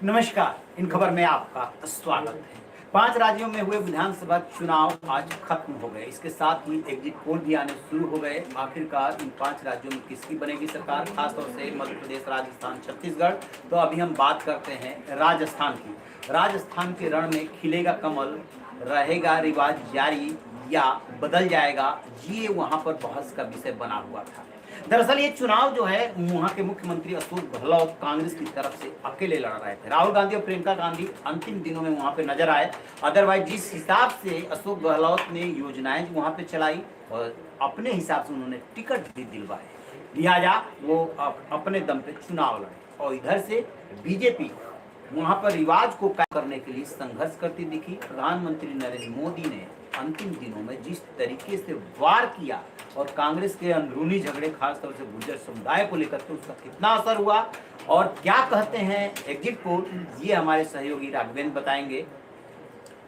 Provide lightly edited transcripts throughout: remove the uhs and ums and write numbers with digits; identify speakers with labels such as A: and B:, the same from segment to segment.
A: नमस्कार, इन खबर में आपका स्वागत है। 5 राज्यों में हुए विधानसभा चुनाव आज खत्म हो गए। इसके साथ ही एग्जिट पोल भी आने शुरू हो गए। आखिरकार इन 5 राज्यों में किसकी बनेगी सरकार, खासतौर से मध्य प्रदेश, राजस्थान, छत्तीसगढ़। तो अभी हम बात करते हैं राजस्थान की। राजस्थान के रण में खिलेगा कमल, रहेगा रिवाज जारी या बदल जाएगा, ये वहां पर बहस का विषय बना हुआ था। दरअसल ये चुनाव जो है वहां के मुख्यमंत्री अशोक गहलोत कांग्रेस की तरफ से अकेले लड़ रहे थे। राहुल गांधी और प्रियंका गांधी अंतिम दिनों में वहां पे नजर आए। अदरवाइज जिस हिसाब से अशोक गहलोत ने योजनाएं वहां पे चलाई और अपने हिसाब से उन्होंने टिकट भी दिलवाए, लिहाजा वो अपने दम पे चुनाव लड़े। और इधर से बीजेपी वहां पर रिवाज को कायम करने के लिए संघर्ष करती दिखी। प्रधानमंत्री नरेंद्र मोदी ने अंतिम दिनों में जिस तरीके से वार किया और कांग्रेस के अंदरूनी झगड़े, खासतौर से गुर्जर समुदाय को लेकर के उसका कितना असर हुआ और क्या कहते हैं एग्जिट पोल, ये हमारे सहयोगी राघवेंद्र बताएंगे।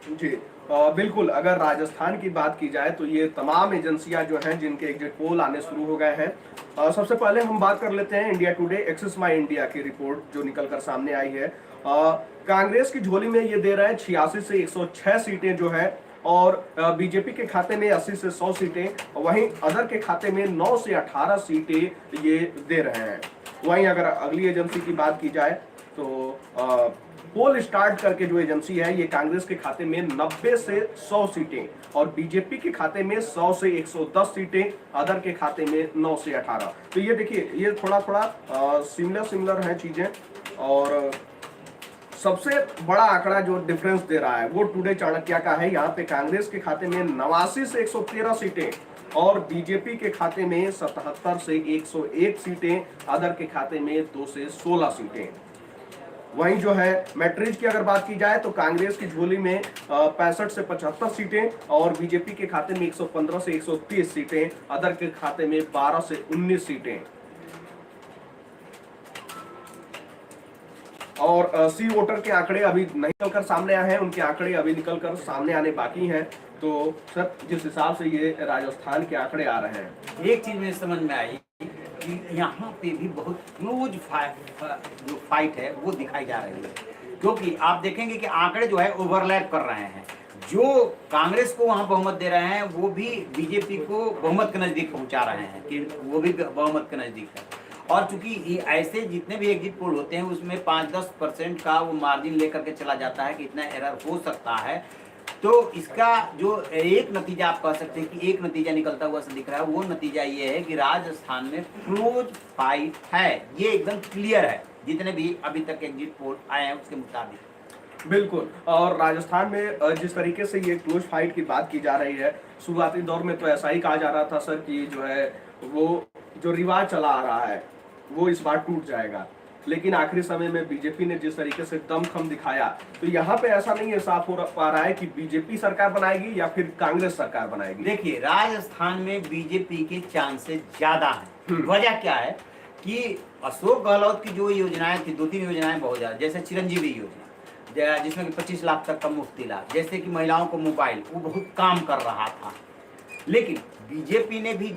B: जी बिल्कुल। अगर राजस्थान की बात की जाए तो ये तमाम एजेंसियां जो हैं जिनके एग्जिट पोल आने शुरू हो गए हैं। सबसे पहले हम बात कर लेते हैं इंडिया टुडे एक्सिस माई इंडिया की रिपोर्ट जो निकल कर सामने आई है। कांग्रेस की झोली में ये दे रहे हैं 86 से 106 सीटें जो है और बीजेपी के खाते में 80 से 100 सीटें, वहीं अदर के खाते में 9 से 18 सीटें ये दे रहे हैं। वहीं अगर अगली एजेंसी की बात की जाए तो पोल स्टार्ट करके जो एजेंसी है ये कांग्रेस के खाते में 90 से 100 सीटें और बीजेपी के खाते में 100 से 110 सीटें, अदर के खाते में 9 से 18। तो ये देखिए ये थोड़ा सिमिलर हैं चीजें। और सबसे बड़ा आंकड़ा जो डिफरेंस दे रहा है वो टुडे चाणक्य का है। यहाँ पे कांग्रेस के खाते में 89 से 113 सीटें और बीजेपी के खाते में 77 से 101 सीटें, अदर के खाते में 2 से 16 सीटें। वहीं जो है मैट्रिज की अगर बात की जाए तो कांग्रेस की झोली में 65 से 75 सीटें और बीजेपी के खाते में 115 से 130 सीटें, अदर के खाते में 12 से 19 सीटें। और सी वोटर के आंकड़े अभी नहीं निकलकर सामने आए हैं, उनके आंकड़े अभी निकलकर सामने आने बाकी हैं। तो सर जिस हिसाब से ये राजस्थान के आंकड़े आ रहे हैं,
A: एक चीज मुझे समझ में आई कि यहाँ पे भी बहुत क्लोज जो फाइट है वो दिखाई जा रही है, क्योंकि आप देखेंगे कि आंकड़े जो है ओवरलैप कर रहे हैं। जो कांग्रेस को वहां बहुमत दे रहे हैं वो भी बीजेपी को बहुमत के नजदीक पहुंचा रहे हैं कि वो भी बहुमत के नजदीक है। और चूंकि ऐसे जितने भी एग्जिट पोल होते हैं उसमें 5-10% का वो मार्जिन लेकर के चला जाता है कि इतना एरर हो सकता है। तो इसका जो एक नतीजा आप कह सकते हैं कि एक नतीजा निकलता हुआ से दिख रहा है, वो नतीजा ये है कि राजस्थान में क्लोज फाइट है, ये एकदम क्लियर है जितने भी अभी तक एग्जिट पोल आए हैं उसके मुताबिक।
B: बिल्कुल। और राजस्थान में जिस तरीके से ये क्लोज फाइट की बात की जा रही है, शुरुआती दौर में तो ऐसा ही कहा जा रहा था सर कि जो है वो जो रिवाज चला आ रहा है वो इस बार टूट जाएगा, लेकिन आखिरी समय में बीजेपी ने जिस तरीके से दमखम दिखाया तो यहाँ पे ऐसा नहीं है साफ हो पा रहा है कि बीजेपी सरकार बनाएगी या फिर कांग्रेस सरकार बनाएगी।
A: देखिए राजस्थान में बीजेपी के चांसेस ज्यादा हैं। वजह क्या है कि अशोक गहलोत की जो योजनाएं थी, 2-3 योजनाएं बहुत ज्यादा, जैसे चिरंजीवी योजना जिसमें 25 लाख तक का मुफ्त इलाज, जैसे कि महिलाओं को मोबाइल, वो बहुत काम कर रहा था। लेकिन बीजेपी ने भी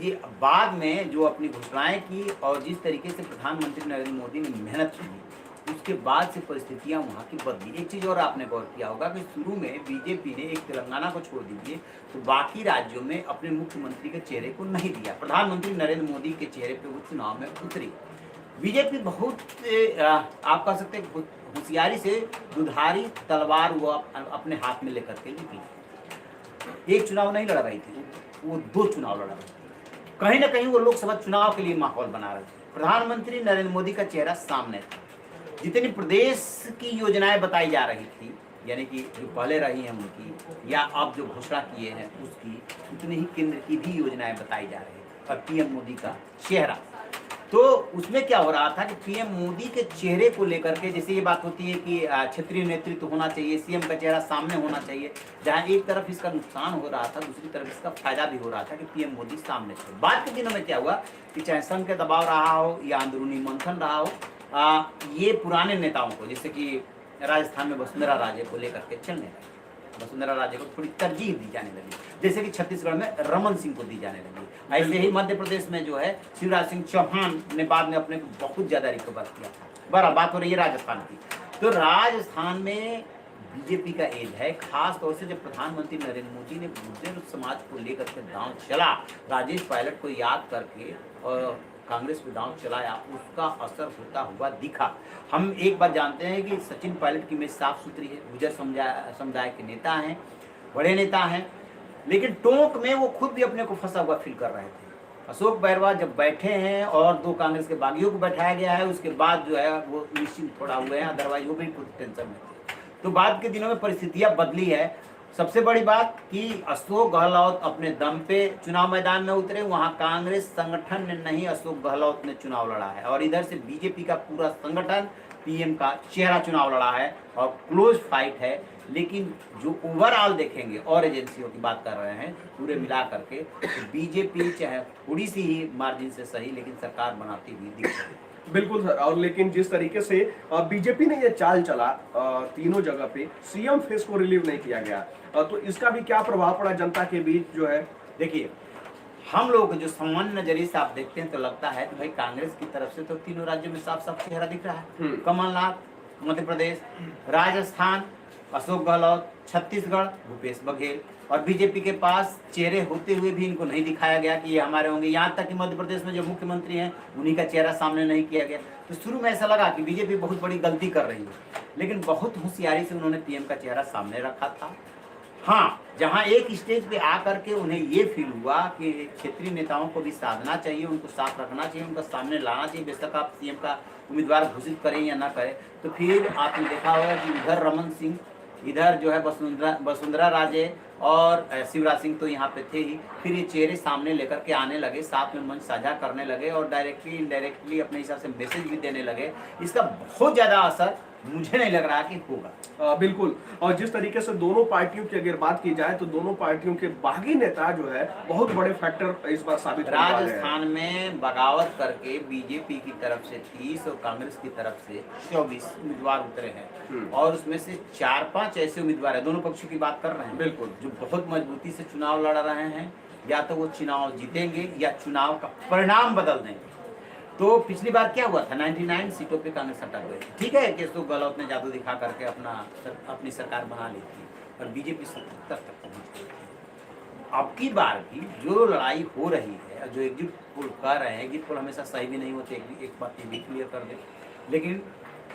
A: बाद में जो अपनी घोषणाएं की और जिस तरीके से प्रधानमंत्री नरेंद्र मोदी ने मेहनत की, उसके बाद से परिस्थितियां वहां की बदली। एक चीज और आपने गौर किया होगा कि शुरू में बीजेपी ने एक तेलंगाना को छोड़ दीजिए तो बाकी राज्यों में अपने मुख्यमंत्री के चेहरे को नहीं दिया। प्रधानमंत्री नरेंद्र मोदी के चेहरे पर वो चुनाव में उतरी। बीजेपी बहुत आप कह सकते हैं होशियारी से दुधारी तलवार वो अपने हाथ में लेकर के निकली। एक चुनाव नहीं लड़ रही थी, वो 2 चुनाव लड़ा रहे थे। कहीं ना कहीं वो लोकसभा चुनाव के लिए माहौल बना रहे थे। प्रधानमंत्री नरेंद्र मोदी का चेहरा सामने था। जितनी प्रदेश की योजनाएं बताई जा रही थी, यानी कि जो पहले रही हैं उनकी या अब जो घोषणा किए हैं उसकी, उतनी ही केंद्र की भी योजनाएं बताई जा रही थी। और पीएम मोदी का चेहरा, तो उसमें क्या हो रहा था कि पीएम मोदी के चेहरे को लेकर के, जैसे ये बात होती है कि क्षेत्रीय नेतृत्व होना चाहिए, सीएम का चेहरा सामने होना चाहिए, जहां एक तरफ इसका नुकसान हो रहा था दूसरी तरफ इसका फायदा भी हो रहा था कि पीएम मोदी सामने थे। बाद के दिनों में क्या हुआ कि चाहे संघ के दबाव रहा हो या अंदरूनी मंथन रहा हो, ये पुराने नेताओं को, जैसे कि राजस्थान में वसुंधरा राजे को लेकर के चलने लगे, वसुंधरा राजे को थोड़ी तरजीह दी जाने लगी, जैसे कि छत्तीसगढ़ में रमन सिंह को दी जाने लगी। ऐसे ही मध्य प्रदेश में जो है शिवराज सिंह चौहान ने बाद में अपने को बहुत ज्यादा रिकवर किया था। बहरहाल बात हो रही है राजस्थान की। तो राजस्थान में बीजेपी का एज है, खास तौर से जब प्रधानमंत्री नरेंद्र मोदी ने गुर्जर समाज को लेकर के दांव चला, राजेश पायलट को याद करके और कांग्रेस पे दांव चलाया, उसका असर होता हुआ दिखा। हम एक बात जानते हैं कि सचिन पायलट की इमेज साफ सुथरी है, गुर्जर समुदाय के नेता हैं, बड़े नेता हैं, लेकिन टोंक में वो खुद भी अपने को फंसा हुआ फील कर रहे थे। अशोक बैरवा जब बैठे हैं और 2 कांग्रेस के बागियों को बैठाया गया है, उसके बाद जो है वो निश्चिंत थोड़ा हुए हैं, अदरवाइज वो भी कुछ टेंशन में थे। तो बाद के दिनों में परिस्थितियां बदली है। सबसे बड़ी बात कि अशोक गहलोत अपने दम पे चुनाव मैदान में उतरे, वहां कांग्रेस संगठन ने नहीं, अशोक गहलोत ने चुनाव लड़ा है। और इधर से बीजेपी का पूरा संगठन पीएम का चेहरा चुनाव लड़ा है और क्लोज फाइट है। लेकिन जो ओवरऑल देखेंगे और एजेंसियों की बात कर रहे हैं पूरे मिला करके, तो बीजेपी चाहे थोड़ी सी ही मार्जिन से सही, लेकिन सरकार बनाती हुई दिख रही है।
B: बिल्कुल सर। और लेकिन जिस तरीके से बीजेपी ने ये चाल चला, तीनों जगह पे सीएम फेस को रिलीव नहीं किया गया, तो इसका भी क्या प्रभाव पड़ा जनता के बीच जो है?
A: देखिए, हम लोग जो सामान्य नजरिए से आप देखते हैं तो लगता है कि भाई कांग्रेस की तरफ से तो तीनों राज्यों में साफ साफ चेहरा दिख रहा है। कमलनाथ मध्य प्रदेश, राजस्थान अशोक गहलोत, छत्तीसगढ़ भूपेश बघेल, और बीजेपी के पास चेहरे होते हुए भी इनको नहीं दिखाया गया कि ये हमारे होंगे। यहाँ तक कि मध्य प्रदेश में जो मुख्यमंत्री हैं उन्हीं का चेहरा सामने नहीं किया गया। तो शुरू में ऐसा लगा कि बीजेपी बहुत बड़ी गलती कर रही है, लेकिन बहुत होशियारी से उन्होंने पीएम का चेहरा सामने रखा था। हाँ, जहाँ एक स्टेज पे आकर के उन्हें ये फील हुआ कि क्षेत्रीय नेताओं को भी साधना चाहिए, उनको साफ रखना चाहिए, उनका सामने लाना चाहिए, बेशक आप सीएम का उम्मीदवार घोषित करें या ना करें। तो फिर आपने देखा होगा कि इधर रमन सिंह, इधर जो है वसुंधरा राजे और शिवराज सिंह तो यहाँ पे थे ही। फिर ये चेहरे सामने लेकर के आने लगे, साथ में मंच साझा करने लगे और डायरेक्टली इनडायरेक्टली अपने हिसाब से मैसेज भी देने लगे। इसका बहुत ज़्यादा असर मुझे नहीं लग रहा कि होगा।
B: बिल्कुल। और जिस तरीके से दोनों पार्टियों की अगर बात की जाए तो दोनों पार्टियों के बागी नेता जो है बहुत बड़े फैक्टर इस बार साबित होने वाले हैं।
A: राजस्थान में बगावत करके बीजेपी की तरफ से 30 और कांग्रेस की तरफ से 24 उम्मीदवार उतरे हैं, और उसमें से 4-5 ऐसे उम्मीदवार है, दोनों पक्षों की बात कर रहे हैं,
B: बिल्कुल,
A: जो बहुत मजबूती से चुनाव लड़ रहे हैं। या तो वो चुनाव जीतेंगे या चुनाव का परिणाम बदल देंगे। तो पिछली बार क्या हुआ था, 99 सीटों पे कांग्रेस अटक गई। ठीक है कि अशोक गहलोत ने जादू दिखा करके अपनी सरकार बना ली थी, और बीजेपी 77 तक पहुंच गई थी। अब की बार की जो लड़ाई हो रही है, जो एग्जिट पोल कर रहे हैं, एग्जिट पोल हमेशा सही भी नहीं होते, एक बात ये भी क्लियर कर दे। लेकिन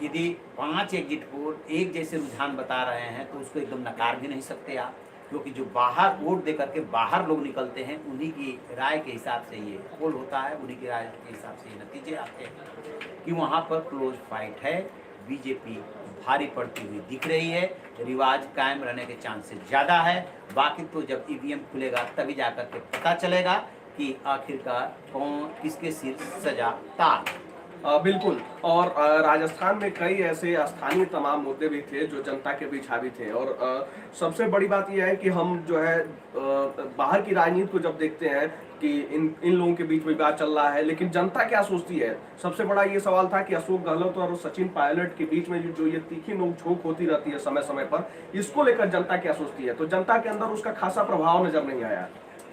A: यदि 5 एग्जिट पोल एक जैसे रुझान बता रहे हैं तो उसको एकदम नकार भी नहीं सकते आप, क्योंकि जो बाहर वोट दे करके बाहर लोग निकलते हैं, उन्हीं की राय के हिसाब से ये पोल होता है, उन्हीं की राय के हिसाब से ये नतीजे आते हैं कि वहाँ पर क्लोज फाइट है। बीजेपी भारी पड़ती हुई दिख रही है, रिवाज कायम रहने के चांसेस ज़्यादा है। बाकी तो जब ईवीएम खुलेगा तभी जाकर के पता चलेगा कि आखिरकार कौन किसके सिर सजा ताज।
B: बिल्कुल। और राजस्थान में कई ऐसे स्थानीय तमाम मुद्दे भी थे जो जनता के बीच हावी थे, और सबसे बड़ी बात यह है कि हम जो है बाहर की राजनीति को जब देखते हैं कि इन लोगों के बीच विवाद चल रहा है, लेकिन जनता क्या सोचती है। सबसे बड़ा ये सवाल था कि अशोक गहलोत और सचिन पायलट के बीच में जो ये तीखी नोक-झोंक होती रहती है समय समय पर, इसको लेकर जनता क्या सोचती है। तो जनता के अंदर उसका खासा प्रभाव नजर नहीं आया।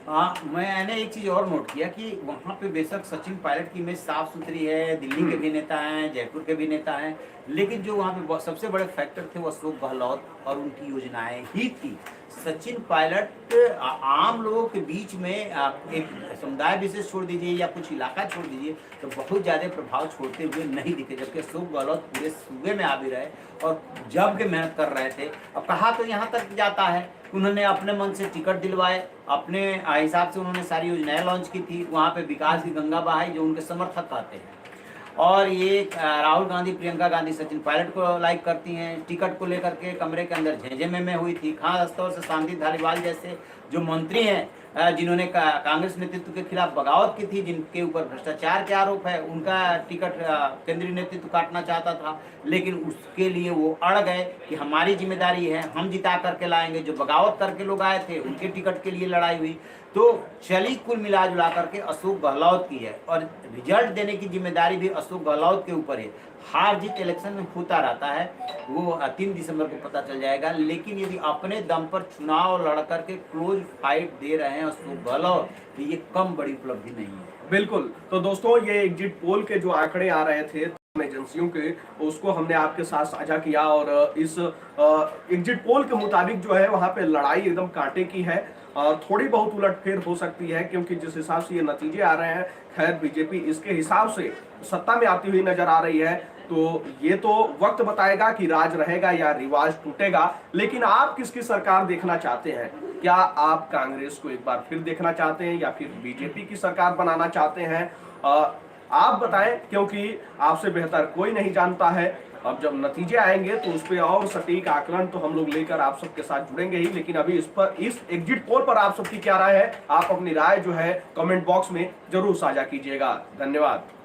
A: हाँ, मैंने एक चीज़ और नोट किया कि वहाँ पे बेशक सचिन पायलट की इमेज साफ सुथरी है, दिल्ली के भी नेता हैं, जयपुर के भी नेता हैं, लेकिन जो वहाँ पे सबसे बड़े फैक्टर थे वो अशोक गहलोत और उनकी योजनाएं ही थी। सचिन पायलट आम लोगों के बीच में एक समुदाय विशेष छोड़ दीजिए या कुछ इलाका छोड़ दीजिए तो बहुत ज़्यादा प्रभाव छोड़ते हुए नहीं दिखे, जबकि अशोक गहलोत पूरे सूबे में आ भी रहे और जब के मेहनत कर रहे थे। अब कहा तो यहाँ तक जाता है, उन्होंने अपने मन से टिकट दिलवाए, अपने हिसाब से उन्होंने सारी योजनाएं लॉन्च की थी, वहाँ पे विकास की गंगा बहाई जो उनके समर्थक कहते हैं। और ये राहुल गांधी, प्रियंका गांधी सचिन पायलट को लाइक करती हैं। टिकट को लेकर के कमरे के अंदर झेझे में हुई थी। खास तौर से शांति धारीवाल जैसे जो मंत्री हैं जिन्होंने कांग्रेस नेतृत्व के खिलाफ बगावत की थी, जिनके ऊपर भ्रष्टाचार के आरोप है, उनका टिकट केंद्रीय नेतृत्व काटना चाहता था, लेकिन उसके लिए वो अड़ गए कि हमारी जिम्मेदारी है, हम जिता करके लाएंगे। जो बगावत करके लोग आए थे उनके टिकट के लिए लड़ाई हुई। तो चली कुल मिला जुला करके अशोक गहलोत की है और रिजल्ट देने की जिम्मेदारी भी अशोक गहलोत के ऊपर है। हार जीत इलेक्शन में होता रहता है, वो 3 दिसंबर को पता चल जाएगा। लेकिन यदि अपने दम पर चुनाव लड़ करके क्लोज फाइट दे रहे हैं अशोक गहलोत तो ये कम बड़ी उपलब्धि नहीं है।
B: बिल्कुल। तो दोस्तों, ये एग्जिट पोल के जो आंकड़े आ रहे थे एजेंसियों के, उसको हमने आपके साथ साझा किया। और इस एग्जिट पोल के मुताबिक जो है वहां पे लड़ाई एकदम कांटे की है। थोड़ी बहुत उलटफेर हो सकती है, क्योंकि जिस हिसाब से ये नतीजे आ रहे हैं, खैर बीजेपी इसके हिसाब से सत्ता में आती हुई नजर आ रही है। तो ये तो वक्त बताएगा कि राज रहेगा या रिवाज टूटेगा। लेकिन आप किसकी सरकार देखना चाहते हैं? क्या आप कांग्रेस को एक बार फिर देखना चाहते हैं या फिर बीजेपी की सरकार बनाना चाहते हैं? आप बताएं, क्योंकि आपसे बेहतर कोई नहीं जानता है। अब जब नतीजे आएंगे तो उस पर और सटीक आकलन तो हम लोग लेकर आप सबके साथ जुड़ेंगे ही। लेकिन अभी इस एग्जिट पोल पर आप सबकी क्या राय है? आप अपनी राय जो है कमेंट बॉक्स में जरूर साझा कीजिएगा। धन्यवाद।